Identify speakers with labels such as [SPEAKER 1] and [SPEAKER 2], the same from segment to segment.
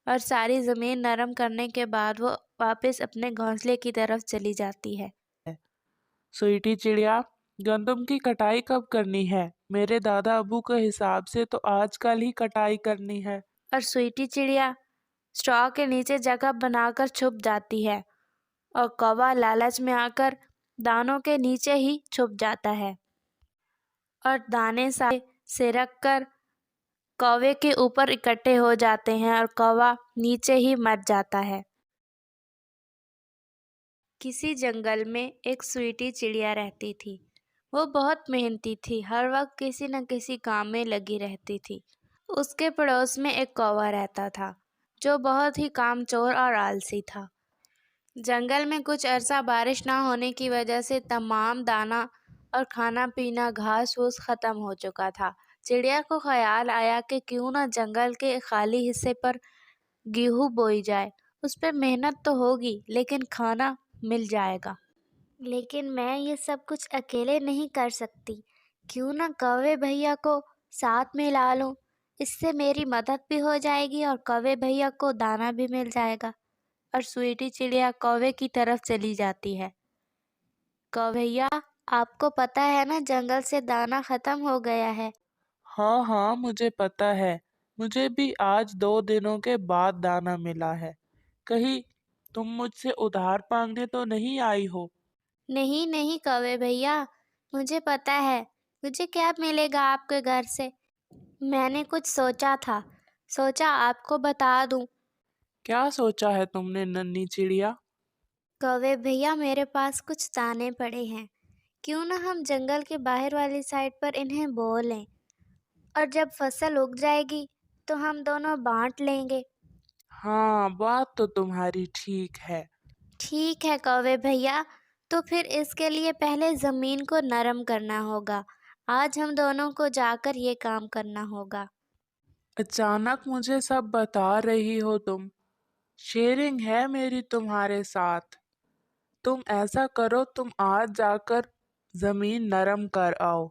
[SPEAKER 1] और सारी ज़मीन नरम करने के बाद वो वापस अपने घोंसले की तरफ चली जाती है।
[SPEAKER 2] स्वीटी चिड़िया, गंदम की कटाई कब करनी है? मेरे दादा अबू के हिसाब से तो आजकल ही कटाई करनी है।
[SPEAKER 1] और स्वीटी चिड़िया स्ट्रॉ के नीचे जगह बनाकर छुप जाती है और कौवा लालच में आकर दानों के नीचे ही छुप जाता है और दाने सारे सिरक कर कौवे के ऊपर इकट्ठे हो जाते हैं और कौवा नीचे ही मर जाता है। किसी जंगल में एक स्वीटी चिड़िया रहती थी। वो बहुत मेहनती थी, हर वक्त किसी न किसी काम में लगी रहती थी। उसके पड़ोस में एक कौवा रहता था जो बहुत ही कामचोर और आलसी था। जंगल में कुछ अरसा बारिश ना होने की वजह से तमाम दाना और खाना पीना घास फूस खत्म हो चुका था। चिड़िया को ख्याल आया कि क्यों ना जंगल के खाली हिस्से पर गेहूं बोई जाए। उस पर मेहनत तो होगी लेकिन खाना मिल जाएगा। लेकिन मैं ये सब कुछ अकेले नहीं कर सकती, क्यों ना कौवे भैया को साथ में ला लूं। इससे मेरी मदद भी हो जाएगी और कौवे भैया को दाना भी मिल जाएगा। और स्वीटी चिड़िया कौवे की तरफ चली जाती है। कौवे भैया, आपको पता है ना जंगल से दाना खत्म हो गया है।
[SPEAKER 2] हाँ हाँ, मुझे पता है। मुझे भी आज 2 दिनों के बाद दाना मिला है। कहीं तुम मुझसे उधार मांगने तो नहीं आई हो?
[SPEAKER 1] नहीं नहीं कौवे भैया, मुझे पता है मुझे क्या मिलेगा आपके घर से। मैंने कुछ सोचा था, सोचा आपको बता दूं।
[SPEAKER 2] क्या सोचा है तुमने नन्ही चिड़िया?
[SPEAKER 1] कौवे भैया, मेरे पास कुछ दाने पड़े हैं, क्यों ना हम जंगल के बाहर वाली साइड पर इन्हें बो लें और जब फसल उग जाएगी तो हम दोनों बांट लेंगे।
[SPEAKER 2] हाँ, बात तो तुम्हारी ठीक है।
[SPEAKER 1] ठीक है कौवे भैया, तो फिर इसके लिए पहले जमीन को नरम करना होगा। आज हम दोनों को जाकर ये काम करना होगा।
[SPEAKER 2] अचानक मुझे सब बता रही हो तुम। शेयरिंग है मेरी तुम्हारे साथ। तुम ऐसा करो, तुम आज जाकर जमीन नरम कर आओ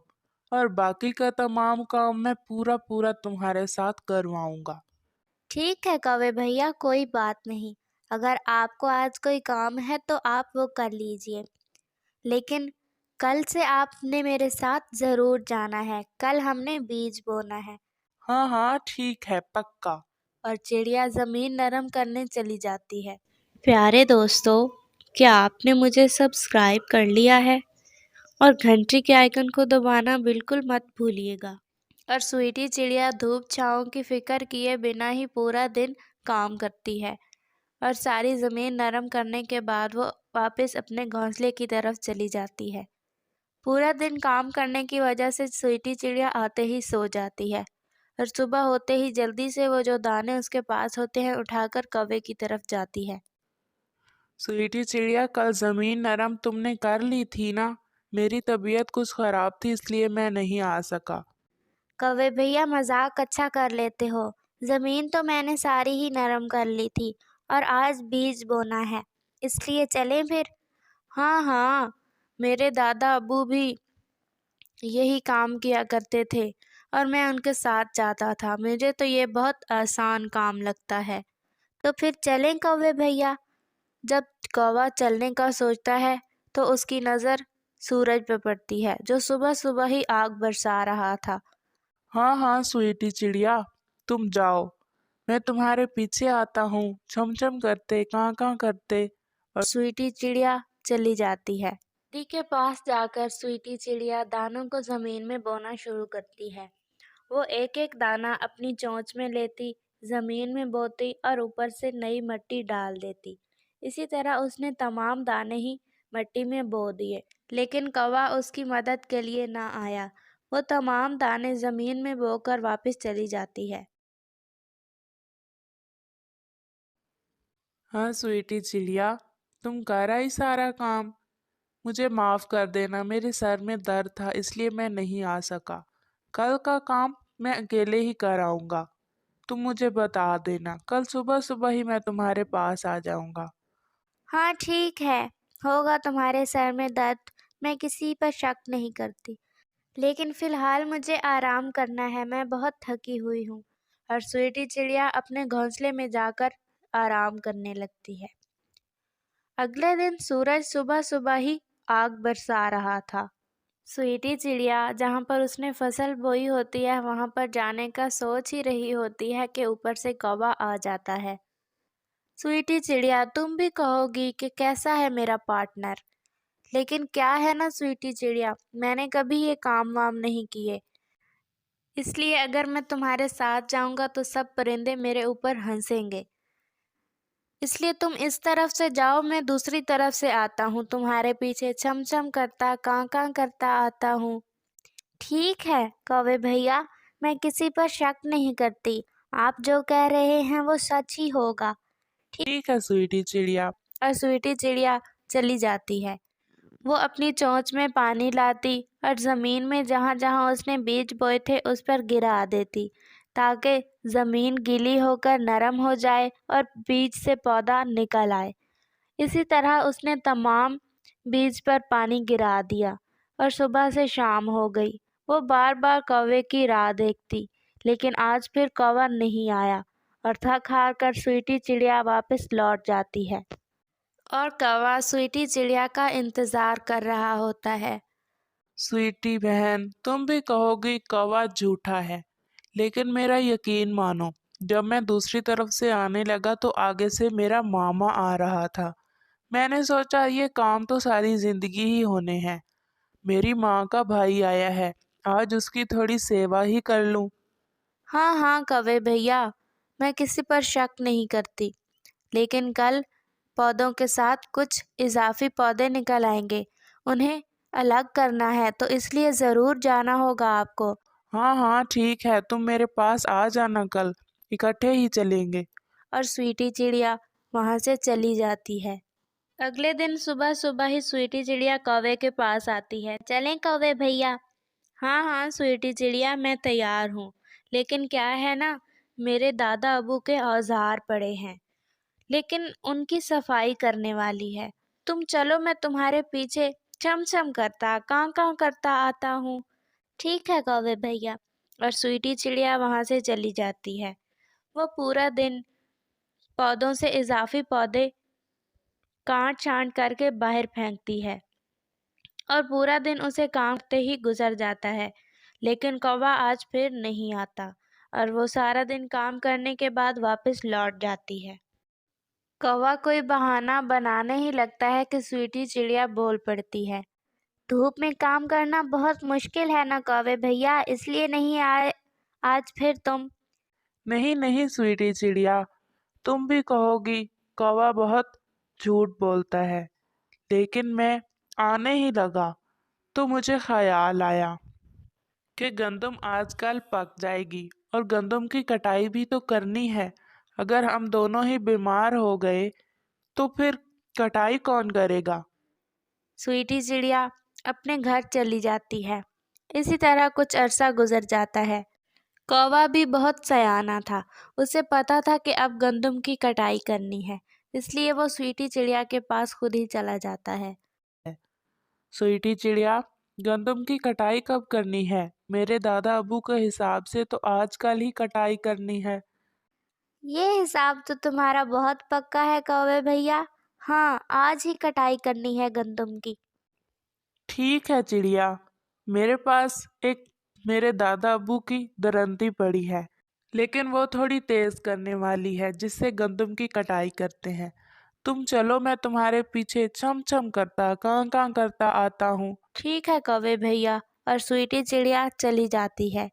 [SPEAKER 2] और बाकी का तमाम काम मैं पूरा पूरा तुम्हारे साथ करवाऊंगा।
[SPEAKER 1] ठीक है कौवे भैया, कोई बात नहीं। अगर आपको आज कोई काम है तो आप वो कर लीजिए, लेकिन कल से आपने मेरे साथ ज़रूर जाना है। कल हमने बीज बोना है।
[SPEAKER 2] हाँ हाँ, ठीक है, पक्का।
[SPEAKER 1] और चिड़िया ज़मीन नरम करने चली जाती है। प्यारे दोस्तों, क्या आपने मुझे सब्सक्राइब कर लिया है? और घंटी के आइकन को दबाना बिल्कुल मत भूलिएगा। और स्वीटी चिड़िया धूप छाँव की फिक्र किए बिना ही पूरा दिन काम करती है और सारी ज़मीन नरम करने के बाद वो वापस अपने घोंसले की तरफ चली जाती है। पूरा दिन काम करने की वजह से स्वीटी चिड़िया आते ही सो जाती है और सुबह होते ही जल्दी से वो जो दाने उसके पास होते हैं उठाकर कौवे की तरफ जाती है।
[SPEAKER 2] स्वीटी चिड़िया, कल जमीन नरम तुमने कर ली थी ना? मेरी तबीयत कुछ खराब थी इसलिए मैं नहीं आ सका।
[SPEAKER 1] कौवे भैया, मजाक अच्छा कर लेते हो। जमीन तो मैंने सारी ही नरम कर ली थी और आज बीज बोना है, इसलिए चलें फिर। हाँ हाँ, मेरे दादा अबू भी यही काम किया करते थे और मैं उनके साथ जाता था। मुझे तो ये बहुत आसान काम लगता है। तो फिर चलें कौवे भैया। जब कौवा चलने का सोचता है तो उसकी नज़र सूरज पर पड़ती है जो सुबह सुबह ही आग बरसा रहा था।
[SPEAKER 2] हाँ हाँ स्वीटी चिड़िया, तुम जाओ, मैं तुम्हारे पीछे आता हूँ। छम छम करते, कां कां करते। और
[SPEAKER 1] स्वीटी चिड़िया चली जाती है। नदी के पास जाकर स्वीटी चिड़िया दानों को जमीन में बोना शुरू करती है। वो एक एक दाना अपनी चोंच में लेती, जमीन में बोती और ऊपर से नई मिट्टी डाल देती। इसी तरह उसने तमाम दाने ही मिट्टी में बो दिए, लेकिन कौवा उसकी मदद के लिए ना आया। वो तमाम दाने जमीन में बोकर वापस चली जाती है।
[SPEAKER 2] हाँ स्वीटी चिड़िया, तुम कर आई सारा काम। मुझे माफ कर देना, मेरे सर में दर्द था इसलिए मैं नहीं आ सका। कल का काम मैं अकेले ही कराऊंगा। तुम मुझे बता देना, कल सुबह सुबह ही मैं तुम्हारे पास आ जाऊंगा।
[SPEAKER 1] हाँ ठीक है, होगा तुम्हारे सर में दर्द, मैं किसी पर शक नहीं करती, लेकिन फिलहाल मुझे आराम करना है, मैं बहुत थकी हुई हूँ। और स्वीटी चिड़िया अपने घोंसले में जाकर आराम करने लगती है। अगले दिन सूरज सुबह सुबह ही आग बरसा रहा था। स्वीटी चिड़िया जहाँ पर उसने फसल बोई होती है वहाँ पर जाने का सोच ही रही होती है कि ऊपर से कौवा आ जाता है। स्वीटी चिड़िया, तुम भी कहोगी कि कैसा है मेरा पार्टनर, लेकिन क्या है ना स्वीटी चिड़िया, मैंने कभी ये काम वाम नहीं किए, इसलिए अगर मैं तुम्हारे साथ जाऊंगा तो सब परिंदे मेरे ऊपर हंसेंगे। इसलिए तुम इस तरफ से जाओ, मैं दूसरी तरफ से आता हूँ, तुम्हारे पीछे छम छम करता कां कां करता आता हूँ। ठीक है कौवे भैया, मैं किसी पर शक नहीं करती, आप जो कह रहे हैं वो सच ही होगा।
[SPEAKER 2] ठीक है स्वीटी चिड़िया।
[SPEAKER 1] और स्वीटी चिड़िया चली जाती है। वो अपनी चोंच में पानी लाती और ज़मीन में जहाँ जहाँ उसने बीज बोए थे उस पर गिरा देती, ताकि ज़मीन गीली होकर नरम हो जाए और बीज से पौधा निकल आए। इसी तरह उसने तमाम बीज पर पानी गिरा दिया और सुबह से शाम हो गई। वो बार बार कौवे की राह देखती, लेकिन आज फिर कौवा नहीं आया और थक हार कर स्वीटी चिड़िया वापस लौट जाती है और कौवा स्वीटी चिड़िया का इंतज़ार कर रहा होता है।
[SPEAKER 2] स्वीटी बहन, तुम भी कहोगी कौवा झूठा है, लेकिन मेरा यकीन मानो, जब मैं दूसरी तरफ से आने लगा तो आगे से मेरा मामा आ रहा था। मैंने सोचा ये काम तो सारी जिंदगी ही होने हैं। मेरी माँ का भाई आया है, आज उसकी थोड़ी सेवा ही कर लूं।
[SPEAKER 1] हाँ हाँ कौवे भैया, मैं किसी पर शक नहीं करती, लेकिन कल पौधों के साथ कुछ इजाफी पौधे निकल आएंगे, उन्हें अलग करना है, तो इसलिए ज़रूर जाना होगा आपको।
[SPEAKER 2] हाँ हाँ ठीक है, तुम मेरे पास आ जाना, कल इकट्ठे ही चलेंगे।
[SPEAKER 1] और स्वीटी चिड़िया वहाँ से चली जाती है। अगले दिन सुबह सुबह ही स्वीटी चिड़िया कौवे के पास आती है। चलें कौवे भैया? हाँ हाँ स्वीटी चिड़िया, मैं तैयार हूँ, लेकिन क्या है ना, मेरे दादा अबू के औजार पड़े हैं, लेकिन उनकी सफाई करने वाली है। तुम चलो, मैं तुम्हारे पीछे चम चम करता कां कां करता आता हूँ। ठीक है कौवे भैया। और स्वीटी चिड़िया वहाँ से चली जाती है। वो पूरा दिन पौधों से इजाफी पौधे काट छांट करके बाहर फेंकती है और पूरा दिन उसे काम करते ही गुजर जाता है, लेकिन कौवा आज फिर नहीं आता और वो सारा दिन काम करने के बाद वापस लौट जाती है। कौवा कोई बहाना बनाने ही लगता है कि स्वीटी चिड़िया बोल पड़ती है। धूप में काम करना बहुत मुश्किल है ना कौवे भैया, इसलिए नहीं आए आज फिर तुम।
[SPEAKER 2] नहीं नहीं स्वीटी चिड़िया, तुम भी कहोगी कौवा बहुत झूठ बोलता है, लेकिन मैं आने ही लगा तो मुझे ख्याल आया कि गंदम आजकल पक जाएगी और गंदम की कटाई भी तो करनी है। अगर हम दोनों ही बीमार हो गए तो फिर कटाई कौन करेगा।
[SPEAKER 1] स्वीटी चिड़िया अपने घर चली जाती है। इसी तरह कुछ अरसा गुजर जाता है। कौवा भी बहुत सयाना था, उसे पता था कि अब गंदम की कटाई करनी है, इसलिए वो स्वीटी चिड़िया के पास खुद ही चला जाता है।
[SPEAKER 2] स्वीटी चिड़िया, गंदम की कटाई कब करनी है? मेरे दादा अबू के हिसाब से तो आजकल ही कटाई करनी है।
[SPEAKER 1] ये हिसाब तो तुम्हारा बहुत पक्का है कौवे भैया। हाँ, आज ही कटाई करनी है गंदम की।
[SPEAKER 2] ठीक है चिड़िया, मेरे पास एक मेरे दादा अबू की दरंती पड़ी है, लेकिन वो थोड़ी तेज करने वाली है जिससे गंदम की कटाई करते हैं। तुम चलो, मैं तुम्हारे पीछे छम छम करता कां कां करता आता हूँ।
[SPEAKER 1] ठीक है कौवे भैया। और स्वीटी चिड़िया चली जाती है।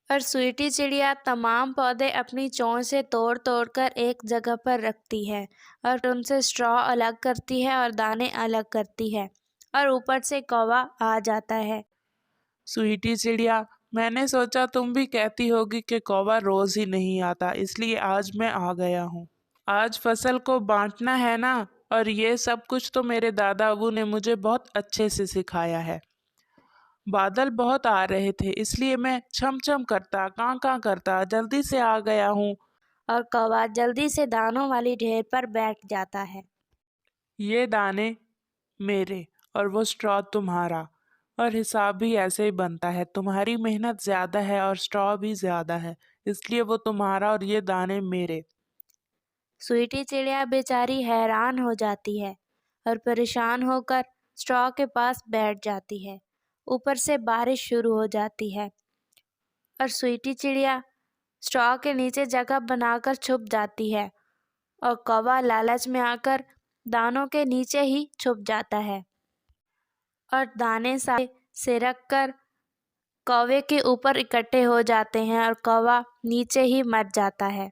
[SPEAKER 1] और स्वीटी चिड़िया तमाम पौधे अपनी चोंच से तोड़ तोड़ कर एक जगह पर रखती है और उनसे स्ट्रॉ अलग करती है और दाने अलग करती है, और ऊपर से कौवा आ जाता है।
[SPEAKER 2] स्वीटी चिड़िया, मैंने सोचा तुम भी कहती होगी कि कौवा रोज ही नहीं आता, इसलिए आज मैं आ गया हूँ। आज फसल को बांटना है ना, और ये सब कुछ तो मेरे दादा अबू ने मुझे बहुत अच्छे से सिखाया है। बादल बहुत आ रहे थे, इसलिए मैं छम छम करता कां कां करता जल्दी से आ गया हूँ।
[SPEAKER 1] और कौवा जल्दी से दानों वाली ढेर पर बैठ जाता है।
[SPEAKER 2] ये दाने मेरे और वो स्ट्रॉ तुम्हारा, और हिसाब भी ऐसे ही बनता है। तुम्हारी मेहनत ज्यादा है और स्ट्रॉ भी ज्यादा है, इसलिए वो तुम्हारा और ये दाने मेरे।
[SPEAKER 1] स्वीटी चिड़िया बेचारी हैरान हो जाती है और परेशान होकर स्ट्रॉ के पास बैठ जाती है। ऊपर से बारिश शुरू हो जाती है और स्वीटी चिड़िया स्ट्रॉ के नीचे जगह बनाकर छुप जाती है और कौवा लालच में आकर दानों के नीचे ही छुप जाता है और दाने सारे सिरक कर कौवे के ऊपर इकट्ठे हो जाते हैं और कौवा नीचे ही मर जाता है।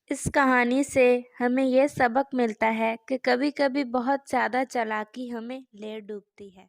[SPEAKER 1] इस कहानी से हमें यह सबक मिलता है कि कभी कभी बहुत ज़्यादा चालाकी हमें ले डूबती है।